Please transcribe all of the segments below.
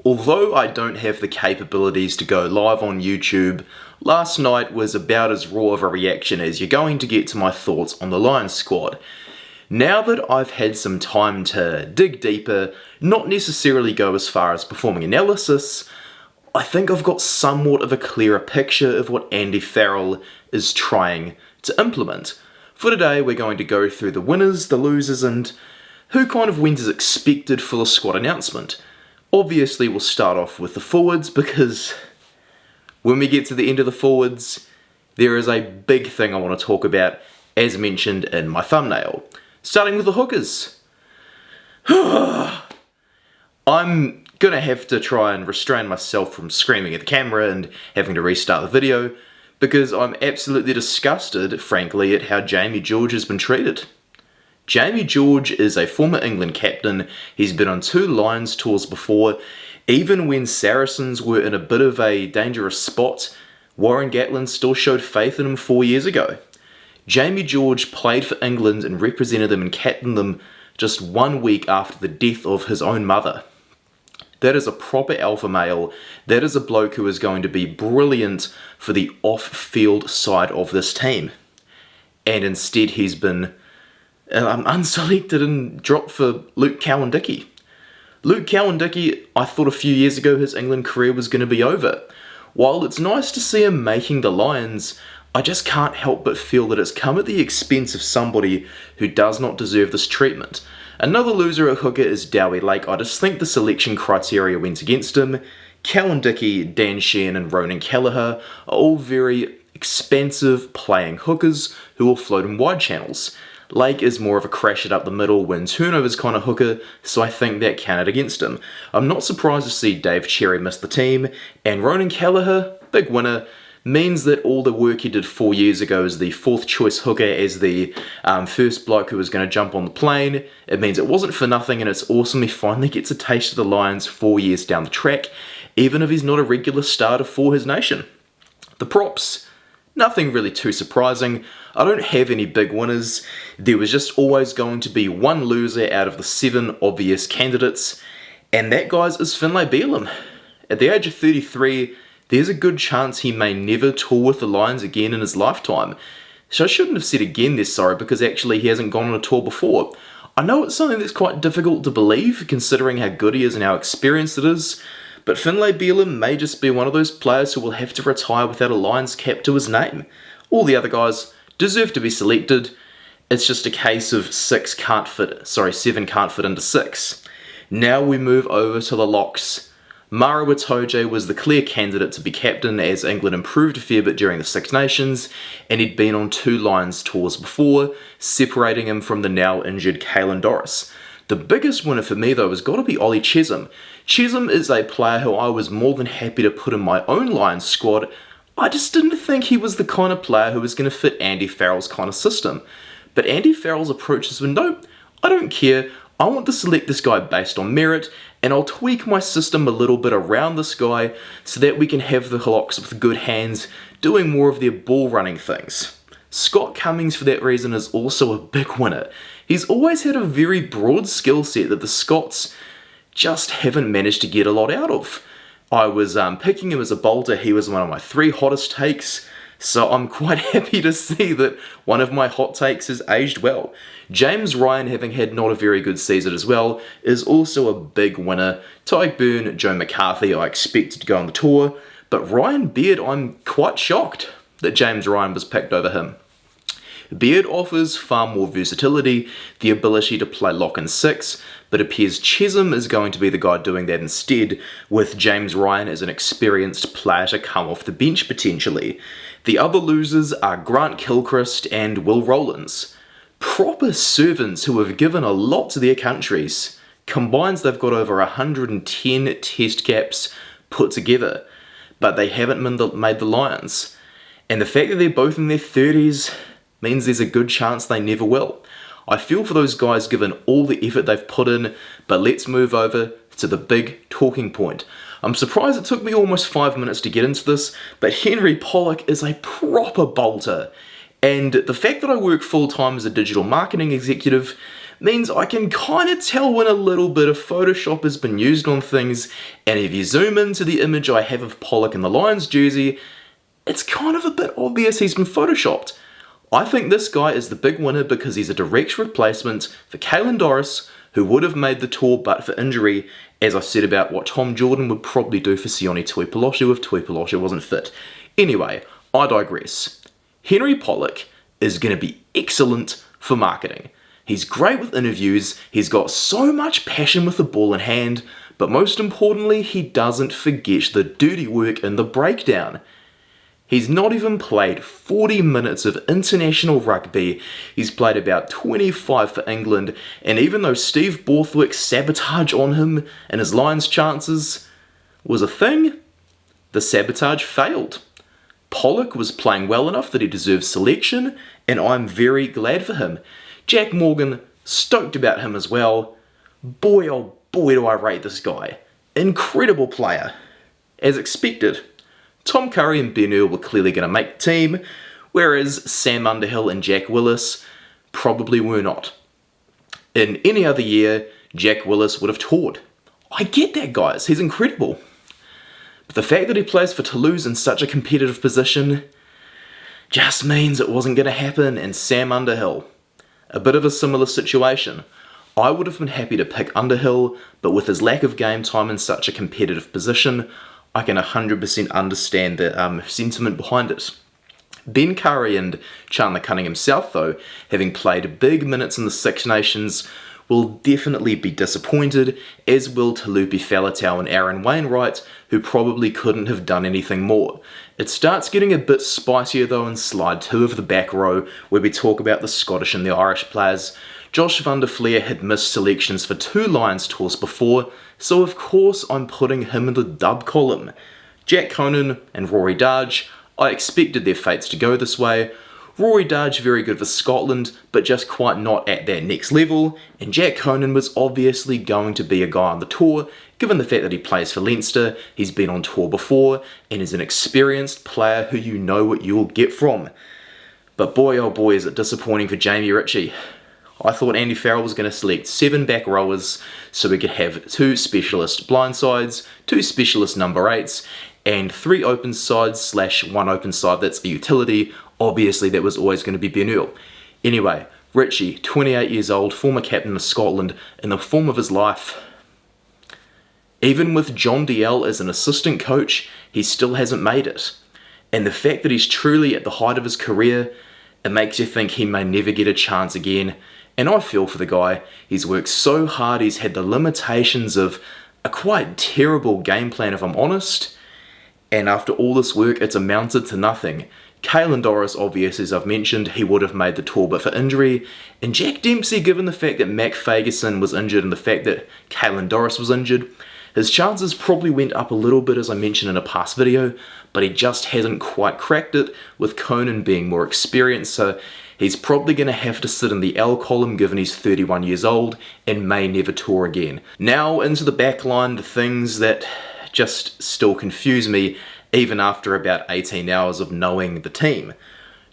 Although I don't have the capabilities to go live on YouTube, last night was about as raw of a reaction as you're going to get to my thoughts on the Lions squad. Now that I've had some time to dig deeper, not necessarily go as far as performing analysis, I think I've got somewhat of a clearer picture of what Andy Farrell is trying to implement. For today, we're going to go through the winners, the losers, and who kind of went as expected for the squad announcement. Obviously, we'll start off with the forwards because when we get to the end of the forwards, there is a big thing I want to talk about, as mentioned in my thumbnail. Starting with the hookers. I'm gonna have to try and restrain myself from screaming at the camera and having to restart the video because I'm absolutely disgusted, frankly, at how Jamie George has been treated. Jamie George is a former England captain. He's been on 2 Lions tours before. Even when Saracens were in a bit of a dangerous spot, Warren Gatland still showed faith in him 4 years ago. Jamie George played for England and represented them and captained them just 1 week after the death of his own mother. That is a proper alpha male. That is a bloke who is going to be brilliant for the off-field side of this team. And instead he's been unselected and dropped for Luke Cowan-Dickie. Luke Cowan-Dickie, I thought a few years ago his England career was going to be over. While it's nice to see him making the Lions, I just can't help but feel that it's come at the expense of somebody who does not deserve this treatment. Another loser at hooker is Dowie Lake. I just think the selection criteria went against him. Cowan-Dickie, Dan Sheehan and Ronan Kelleher are all very expensive playing hookers who will float in wide channels. Lake is more of a crash it up the middle, win turnovers kind of hooker, so I think that counted against him. I'm not surprised to see Dave Cherry miss the team, and Ronan Kelleher, big winner, means that all the work he did 4 years ago as the 4th choice hooker, as the first bloke who was going to jump on the plane, it means it wasn't for nothing, and it's awesome he finally gets a taste of the Lions 4 years down the track, even if he's not a regular starter for his nation. The props, nothing really too surprising. I don't have any big winners. There was just always going to be one loser out of the 7 obvious candidates, and that, guys, is Finlay Bealham. At the age of 33, there's a good chance he may never tour with the Lions again in his lifetime. So I shouldn't have said again this, sorry, because actually he hasn't gone on a tour before. I know it's something that's quite difficult to believe, considering how good he is and how experienced it is, but Finlay Bealham may just be one of those players who will have to retire without a Lions cap to his name. All the other guys deserve to be selected. It's just a case of 7 can't fit into 6. Now we move over to the locks. Mara Witoje was the clear candidate to be captain as England improved a fair bit during the Six Nations, and he'd been on 2 Lions tours before, separating him from the now injured Caelan Doris. The biggest winner for me though has got to be Ollie Chesham. Chesham is a player who I was more than happy to put in my own Lions squad. I just didn't think he was the kind of player who was going to fit Andy Farrell's kind of system. But Andy Farrell's approach has been, no, I don't care. I want to select this guy based on merit, and I'll tweak my system a little bit around this guy so that we can have the locks with good hands doing more of their ball running things. Scott Cummings, for that reason, is also a big winner. He's always had a very broad skill set that the Scots just haven't managed to get a lot out of. I was picking him as a bolter. He was one of my 3 hottest takes, so I'm quite happy to see that one of my hot takes has aged well. James Ryan, having had not a very good season as well, is also a big winner. Tyke Byrne, Joe McCarthy, I expected to go on the tour, but Ryan Beard, I'm quite shocked that James Ryan was picked over him. Beard offers far more versatility, the ability to play lock and 6, but appears Chesham is going to be the guy doing that instead, with James Ryan as an experienced player to come off the bench potentially. The other losers are Grant Kilchrist and Will Rowlands. Proper servants who have given a lot to their countries. Combined, they've got over 110 test caps put together, but they haven't made the Lions. And the fact that they're both in their 30s means there's a good chance they never will. I feel for those guys given all the effort they've put in, but let's move over to the big talking point. I'm surprised it took me almost 5 minutes to get into this, but Henry Pollock is a proper bolter. And the fact that I work full-time as a digital marketing executive means I can kind of tell when a little bit of Photoshop has been used on things, and if you zoom into the image I have of Pollock in the Lions jersey, it's kind of a bit obvious he's been photoshopped. I think this guy is the big winner because he's a direct replacement for Caelan Doris, who would have made the tour but for injury, as I said about what Tom Jordan would probably do for Sione Tuipulotu if Tuipulotu wasn't fit. Anyway, I digress. Henry Pollock is going to be excellent for marketing. He's great with interviews, he's got so much passion with the ball in hand, but most importantly, he doesn't forget the dirty work in the breakdown. He's not even played 40 minutes of international rugby, he's played about 25 for England, and even though Steve Borthwick's sabotage on him and his Lions chances was a thing, the sabotage failed. Pollock was playing well enough that he deserved selection, and I'm very glad for him. Jack Morgan, stoked about him as well. Boy oh boy do I rate this guy. Incredible player. As expected, Tom Curry and Ben Earl were clearly going to make the team, whereas Sam Underhill and Jack Willis probably were not. In any other year, Jack Willis would have toured. I get that, guys, he's incredible. But the fact that he plays for Toulouse in such a competitive position just means it wasn't going to happen, and Sam Underhill, a bit of a similar situation. I would have been happy to pick Underhill, but with his lack of game time in such a competitive position, I can 100% understand the sentiment behind it. Ben Curry and Chandler Cunningham South, though, having played big minutes in the Six Nations, will definitely be disappointed, as will Talupi Faletau and Aaron Wainwright, who probably couldn't have done anything more. It starts getting a bit spicier though in slide 2 of the back row, where we talk about the Scottish and the Irish players. Josh van der Fleer had missed selections for 2 Lions tours before, so of course I'm putting him in the dub column. Jack Conan and Rory Darge, I expected their fates to go this way. Rory Darge very good for Scotland, but just quite not at that next level, and Jack Conan was obviously going to be a guy on the tour, given the fact that he plays for Leinster, he's been on tour before, and is an experienced player who you know what you'll get from. But boy oh boy is it disappointing for Jamie Ritchie. I thought Andy Farrell was going to select 7 back rowers so we could have 2 specialist blindsides, 2 specialist number 8s, and 3 open sides / 1 open side that's a utility. Obviously that was always going to be Ben Earl. Anyway, Ritchie, 28 years old, former captain of Scotland, in the form of his life. Even with John DL as an assistant coach, he still hasn't made it. And the fact that he's truly at the height of his career, it makes you think he may never get a chance again. And I feel for the guy. He's worked so hard, he's had the limitations of a quite terrible game plan if I'm honest. And after all this work, it's amounted to nothing. Caelan Doris, obviously, as I've mentioned, he would have made the tour but for injury. And Jack Dempsey, given the fact that Mac Fagerson was injured and the fact that Caelan Doris was injured, his chances probably went up a little bit as I mentioned in a past video, but he just hasn't quite cracked it, with Conan being more experienced, so he's probably going to have to sit in the L column given he's 31 years old and may never tour again. Now into the back line, the things that just still confuse me even after about 18 hours of knowing the team.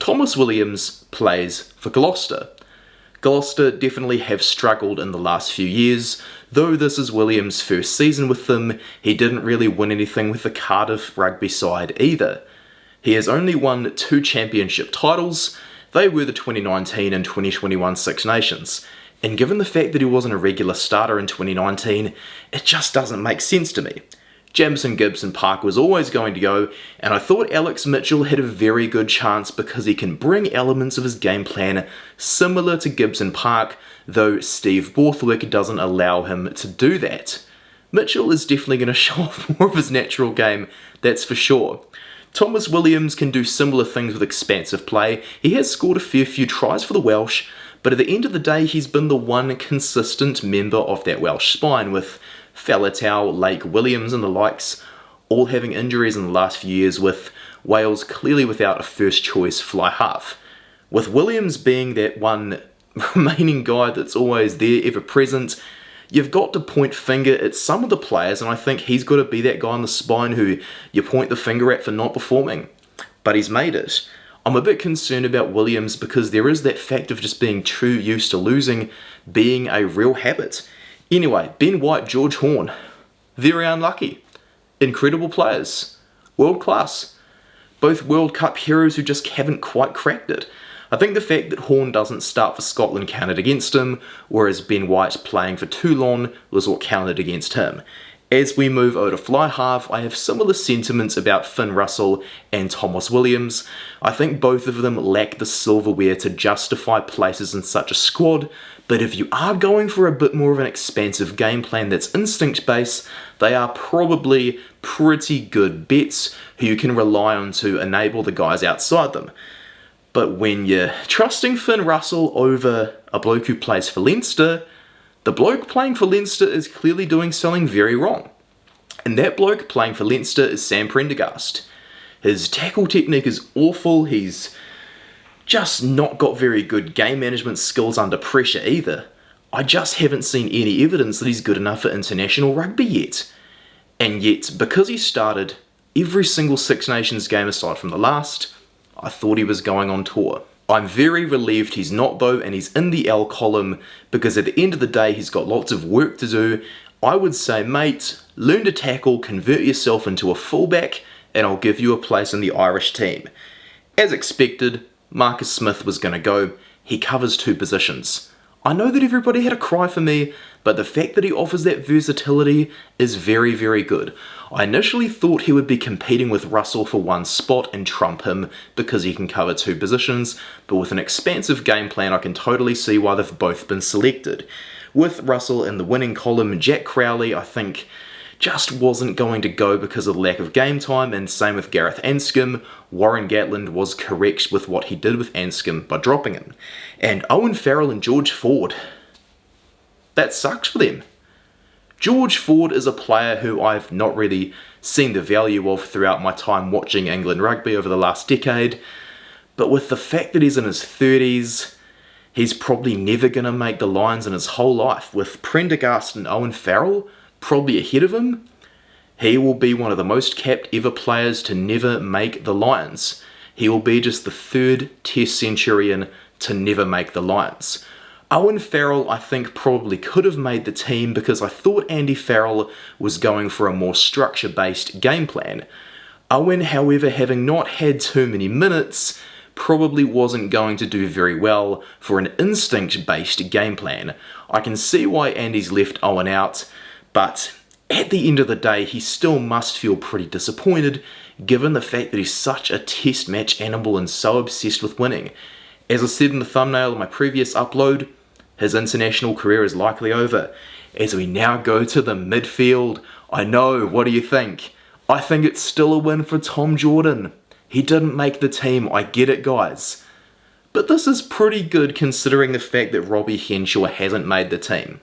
Thomas Williams plays for Gloucester. Gloucester definitely have struggled in the last few years. Though this is Williams' first season with them, he didn't really win anything with the Cardiff rugby side either. He has only won 2 championship titles. They were the 2019 and 2021 Six Nations. And given the fact that he wasn't a regular starter in 2019, it just doesn't make sense to me. Jamison Gibson Park was always going to go, and I thought Alex Mitchell had a very good chance because he can bring elements of his game plan similar to Gibson Park, though Steve Borthwick doesn't allow him to do that. Mitchell is definitely going to show off more of his natural game, that's for sure. Thomas Williams can do similar things with expansive play. He has scored a fair few tries for the Welsh, but at the end of the day he's been the one consistent member of that Welsh spine, with Faletau, Lake, Williams and the likes all having injuries in the last few years, with Wales clearly without a first choice fly half. With Williams being that one remaining guy that's always there, ever present, you've got to point finger at some of the players, and I think he's got to be that guy on the spine who you point the finger at for not performing. But he's made it. I'm a bit concerned about Williams because there is that fact of just being too used to losing being a real habit. Anyway, Ben White, George Horn, very unlucky. Incredible players, world class. Both World Cup heroes who just haven't quite cracked it. I think the fact that Horn doesn't start for Scotland counted against him, whereas Ben White playing for Toulon was what counted against him. As we move over to fly half, I have similar sentiments about Finn Russell and Thomas Williams. I think both of them lack the silverware to justify places in such a squad, but if you are going for a bit more of an expansive game plan that's instinct-based, they are probably pretty good bets who you can rely on to enable the guys outside them. But when you're trusting Finn Russell over a bloke who plays for Leinster, the bloke playing for Leinster is clearly doing something very wrong. And that bloke playing for Leinster is Sam Prendergast. His tackle technique is awful, he's just not got very good game management skills under pressure either. I just haven't seen any evidence that he's good enough for international rugby yet. And yet, because he started every single Six Nations game aside from the last, I thought he was going on tour. I'm very relieved he's not though, and he's in the L column, because at the end of the day he's got lots of work to do. I would say, mate, learn to tackle, convert yourself into a fullback, and I'll give you a place in the Irish team. As expected, Marcus Smith was going to go. He covers two positions. I know that everybody had a cry for me, but the fact that he offers that versatility is very, very good. I initially thought he would be competing with Russell for one spot and trump him because he can cover two positions, but with an expansive game plan I can totally see why they've both been selected. With Russell in the winning column, Jack Crowley I think just wasn't going to go because of the lack of game time, and same with Gareth Anscombe. Warren Gatland was correct with what he did with Anscombe by dropping him. And Owen Farrell and George Ford, that sucks for them. George Ford is a player who I've not really seen the value of throughout my time watching England rugby over the last decade, but with the fact that he's in his 30s, he's probably never going to make the Lions in his whole life. With Prendergast and Owen Farrell probably ahead of him, he will be one of the most capped ever players to never make the Lions. He will be just the third Test centurion to never make the Lions. Owen Farrell I think probably could have made the team because I thought Andy Farrell was going for a more structure-based game plan. Owen, however, having not had too many minutes, probably wasn't going to do very well for an instinct-based game plan. I can see why Andy's left Owen out, but at the end of the day he still must feel pretty disappointed given the fact that he's such a test match animal and so obsessed with winning. As I said in the thumbnail of my previous upload, his international career is likely over. As we now go to the midfield, I know, what do you think? I think it's still a win for Tom Jordan. He didn't make the team, I get it guys. But this is pretty good considering the fact that Robbie Henshaw hasn't made the team.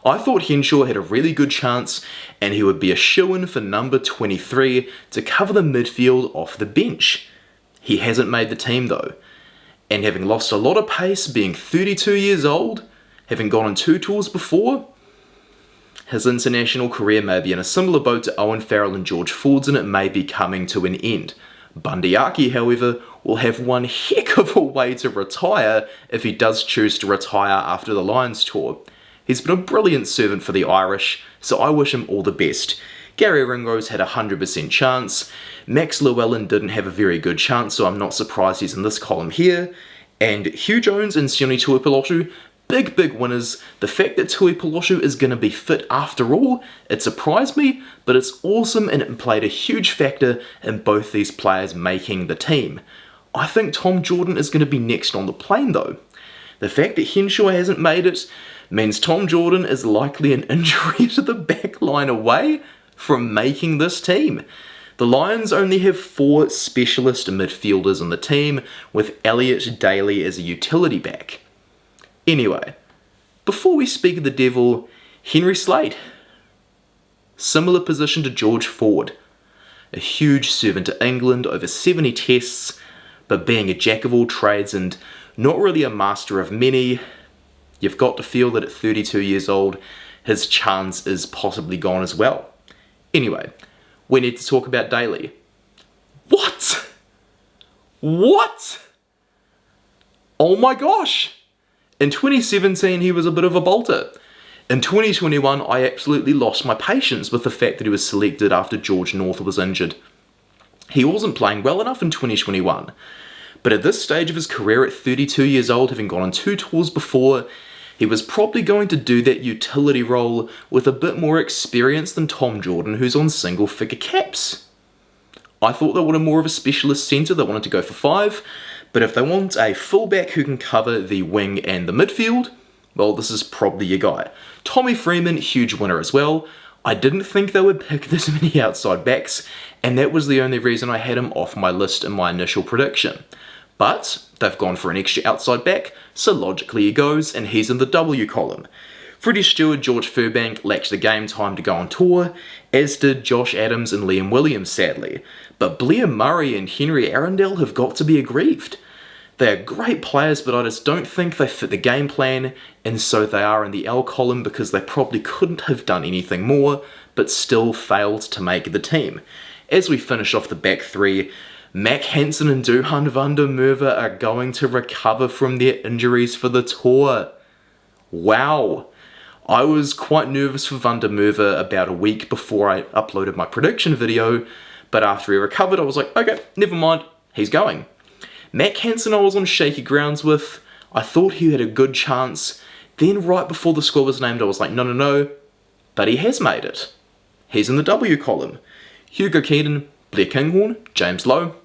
I thought Henshaw had a really good chance and he would be a shoo-in for number 23 to cover the midfield off the bench. He hasn't made the team though. And having lost a lot of pace, being 32 years old, having gone on two tours before, his international career may be in a similar boat to Owen Farrell and George Ford's, and it may be coming to an end. Bundy Aki, however, will have one heck of a way to retire if he does choose to retire after the Lions tour. He's been a brilliant servant for the Irish, so I wish him all the best. Gary Ringrose had a 100% chance. Max Llewellyn didn't have a very good chance, so I'm not surprised he's in this column here. And Hugh Jones and Sione Tuipulotu, big winners. The fact that Tuipulotu is going to be fit after all, it surprised me, but it's awesome and it played a huge factor in both these players making the team. I think Tom Jordan is going to be next on the plane though. The fact that Henshaw hasn't made it means Tom Jordan is likely an injury to the back line away from making this team. The Lions only have 4 specialist midfielders on the team, with Elliot Daly as a utility back. Anyway, before we speak of the devil, Henry Slade. Similar position to George Ford. A huge servant to England, over 70 tests, but being a jack of all trades and not really a master of many, you've got to feel that at 32 years old, his chance is possibly gone as well. Anyway, we need to talk about Daly. What? What? Oh my gosh. In 2017, he was a bit of a bolter. In 2021, I absolutely lost my patience with the fact that he was selected after George North was injured. He wasn't playing well enough in 2021. But at this stage of his career, at 32 years old, having gone on 2 tours before, he was probably going to do that utility role with a bit more experience than Tom Jordan, who's on single-figure caps. I thought they wanted more of a specialist centre that wanted to go for 5, but if they want a fullback who can cover the wing and the midfield, well, this is probably your guy. Tommy Freeman, huge winner as well. I didn't think they would pick this many outside backs, and that was the only reason I had him off my list in my initial prediction. But they've gone for an extra outside back, so logically he goes, and he's in the W column. Freddie Stewart, George Furbank lacked the game time to go on tour, as did Josh Adams and Liam Williams, sadly. But Blair Murray and Henry Arundel have got to be aggrieved. They are great players, but I just don't think they fit the game plan, and so they are in the L column because they probably couldn't have done anything more, but still failed to make the team. As we finish off the back 3, Mac Hansen and Duhan van der Merwe are going to recover from their injuries for the tour. Wow. I was quite nervous for van der Merwe about a week before I uploaded my prediction video, but after he recovered I was like, okay, never mind, he's going. Mac Hansen I was on shaky grounds with. I thought he had a good chance. Then right before the squad was named I was like, no, but he has made it. He's in the W column. Hugo Keenan, Blair Kinghorn, James Lowe,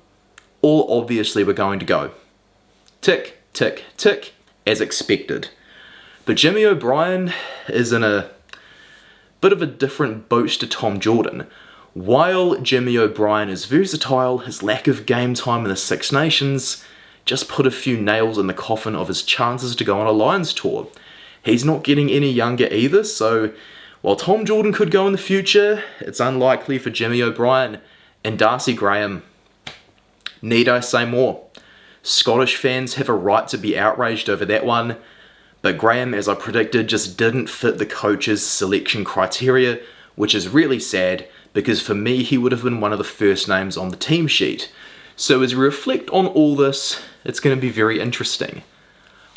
all obviously were going to go. Tick, tick, tick, as expected. But Jimmy O'Brien is in a bit of a different boat to Tom Jordan. While Jimmy O'Brien is versatile, his lack of game time in the Six Nations just put a few nails in the coffin of his chances to go on a Lions tour. He's not getting any younger either, so while Tom Jordan could go in the future, it's unlikely for Jimmy O'Brien. And Darcy Graham, need I say more? Scottish fans have a right to be outraged over that one, but Graham, as I predicted, just didn't fit the coach's selection criteria, which is really sad, because for me he would have been one of the first names on the team sheet. So as we reflect on all this, it's going to be very interesting.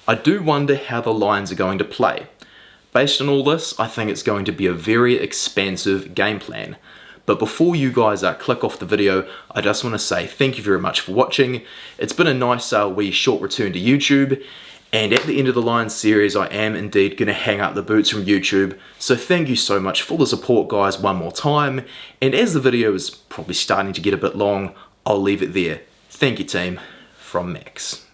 I do wonder how the Lions are going to play. Based on all this, I think it's going to be a very expansive game plan. But before you guys click off the video, I just want to say thank you very much for watching. It's been a nice wee short return to YouTube. And at the end of the Lions series, I am indeed going to hang up the boots from YouTube. So thank you so much for the support, guys, one more time. And as the video is probably starting to get a bit long, I'll leave it there. Thank you, team. From Max.